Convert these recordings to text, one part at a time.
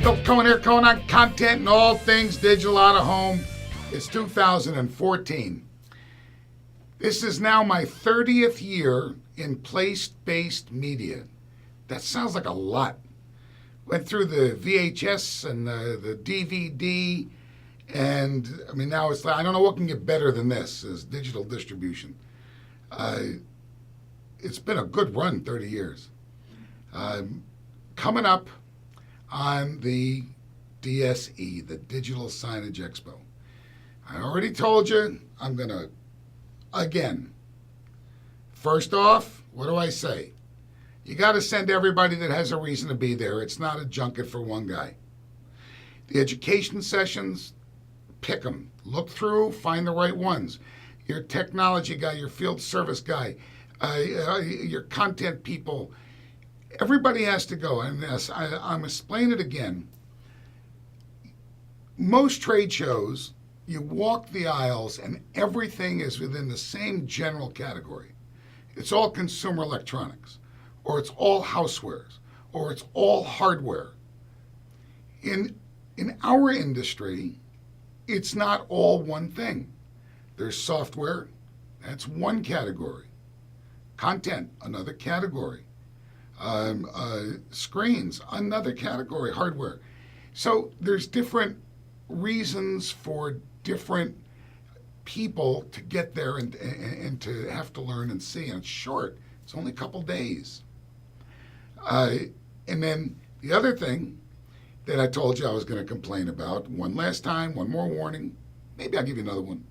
Bill Cohen here, Cohen on content and all things digital out of home. It's 2014. This is now my 30th year in place-based media. That sounds like a lot. Went through the VHS and the DVD, and I mean now it's like I don't know what can get better than this as digital distribution. It's been a good run, 30 years. Coming up on the DSE, the Digital Signage Expo. I already told you I'm going to, again, first off, what do I say? You got to send everybody that has a reason to be there. It's not a junket for one guy. The education sessions, pick them. Look through, find the right ones. Your technology guy, your field service guy, your content people, everybody has to go. And I'm explaining it again. Most trade shows, you walk the aisles and everything is within the same general category. It's all consumer electronics, or it's all housewares, or it's all hardware. In our industry, it's not all one thing. There's software, that's one category. Content, another category. Screens, another category, hardware. So there's different reasons for different people to get there and to have to learn and see. And it's short. It's only a couple days. And then the other thing that I told you I was going to complain about, one last time, one more warning, maybe I'll give you another one,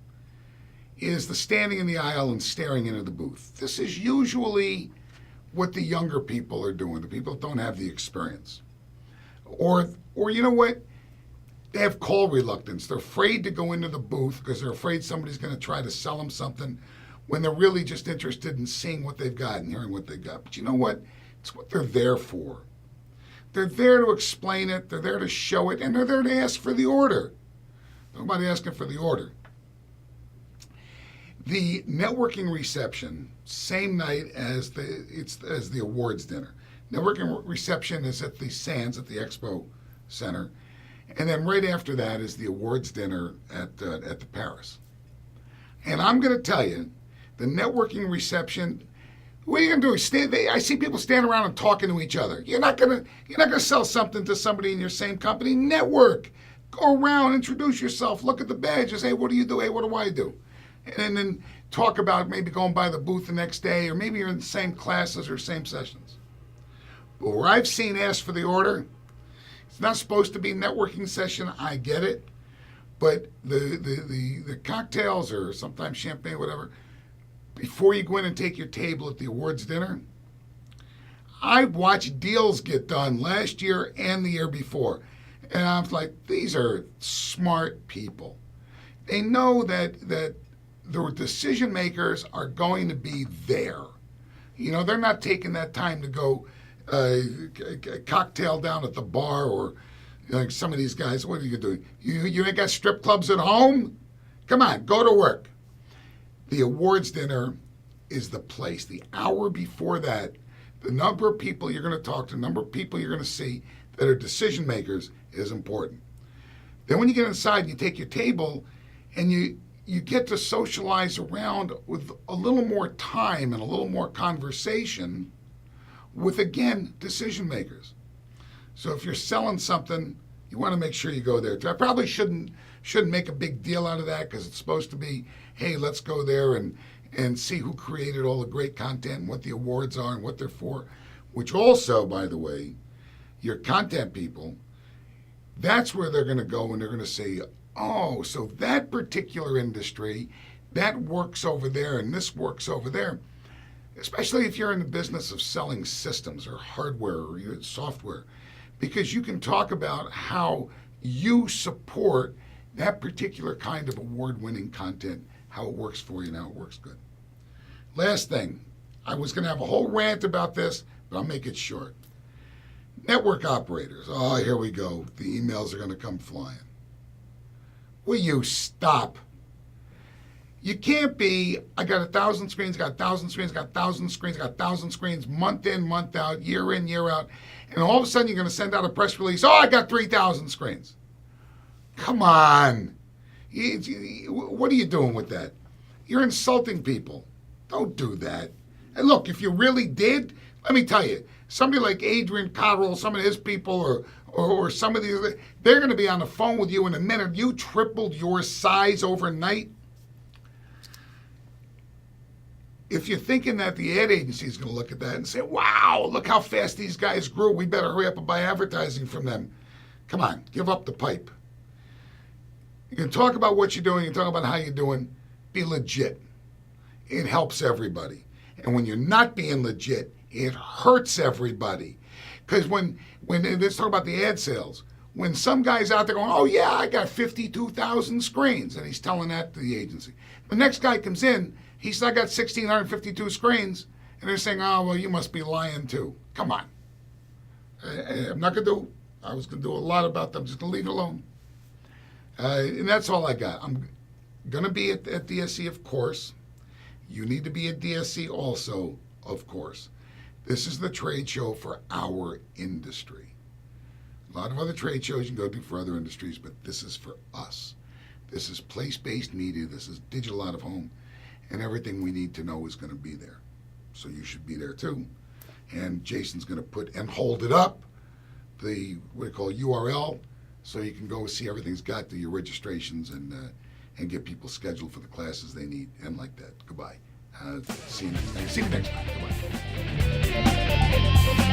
is the standing in the aisle and staring into the booth. This is usually what the younger people are doing, the people that don't have the experience. Or you know what? They have call reluctance. They're afraid to go into the booth because they're afraid somebody's going to try to sell them something when they're really just interested in seeing what they've got and hearing what they've got. But you know what? It's what they're there for. They're there to explain it, they're there to show it, and they're there to ask for the order. Nobody asking for the order. The networking reception, same night as the awards dinner. Networking reception is at the Sands, at the Expo Center. And then right after that is the awards dinner at the Paris. And I'm going to tell you, the networking reception, what are you going to do? I see people standing around and talking to each other. You're not going to sell something to somebody in your same company. Network. Go around, introduce yourself, look at the badges. Hey, what do you do? Hey, what do I do? And then talk about maybe going by the booth the next day, or maybe you're in the same classes or same sessions. But where I've seen ask for the order, it's not supposed to be a networking session, I get it. But the cocktails or sometimes champagne, whatever, before you go in and take your table at the awards dinner, I've watched deals get done last year and the year before. And I was like, these are smart people. They know that the decision makers are going to be there. You know, they're not taking that time to go cocktail down at the bar, or like some of these guys. What are you doing? You ain't got strip clubs at home? Come on, go to work. The awards dinner is the place. The hour before that, the number of people you're going to talk to, the number of people you're going to see that are decision makers is important. Then when you get inside and you take your table and you get to socialize around with a little more time and a little more conversation with, again, decision makers. So if you're selling something, you want to make sure you go there. I probably shouldn't make a big deal out of that because it's supposed to be, hey, let's go there and see who created all the great content and what the awards are and what they're for, which also, by the way, your content people, that's where they're going to go and they're going to say, oh, so that particular industry, that works over there and this works over there. Especially if you're in the business of selling systems or hardware or software, because you can talk about how you support that particular kind of award-winning content, how it works for you and how it works good. Last thing, I was going to have a whole rant about this, but I'll make it short. Network operators. Oh, here we go. The emails are going to come flying. Will you stop? You can't be, I got 1,000 screens, got 1,000 screens, got 1,000 screens, got 1,000 screens, month in, month out, year in, year out, and all of a sudden you're going to send out a press release, oh, I got 3,000 screens. Come on. What are you doing with that? You're insulting people. Don't do that. And look, if you really did, let me tell you, somebody like Adrian Cotterill, some of his people, or some of these, they're going to be on the phone with you in a minute. You tripled your size overnight. If you're thinking that the ad agency is going to look at that and say, wow, look how fast these guys grew, we better hurry up and buy advertising from them. Come on, give up the pipe. You can talk about what you're doing, you can talk about how you're doing, be legit. It helps everybody. And when you're not being legit, it hurts everybody. Because when let's talk about the ad sales, when some guy's out there going, oh yeah, I got 52,000 screens, and he's telling that to the agency. The next guy comes in, he said, I got 1,652 screens, and they're saying, oh, well, you must be lying too. Come on. I'm not going to do, I was going to do a lot about them, I'm just going to leave it alone. And that's all I got. I'm going to be at DSC, of course. You need to be at DSC also, of course. This is the trade show for our industry. A lot of other trade shows you can go to for other industries, but this is for us. This is place-based media. This is digital out of home. And everything we need to know is going to be there. So you should be there too. And Jason's going to put and hold it up, the what we call URL, so you can go see everything's got to your registrations and get people scheduled for the classes they need and like that. Goodbye. See you next time. Goodbye.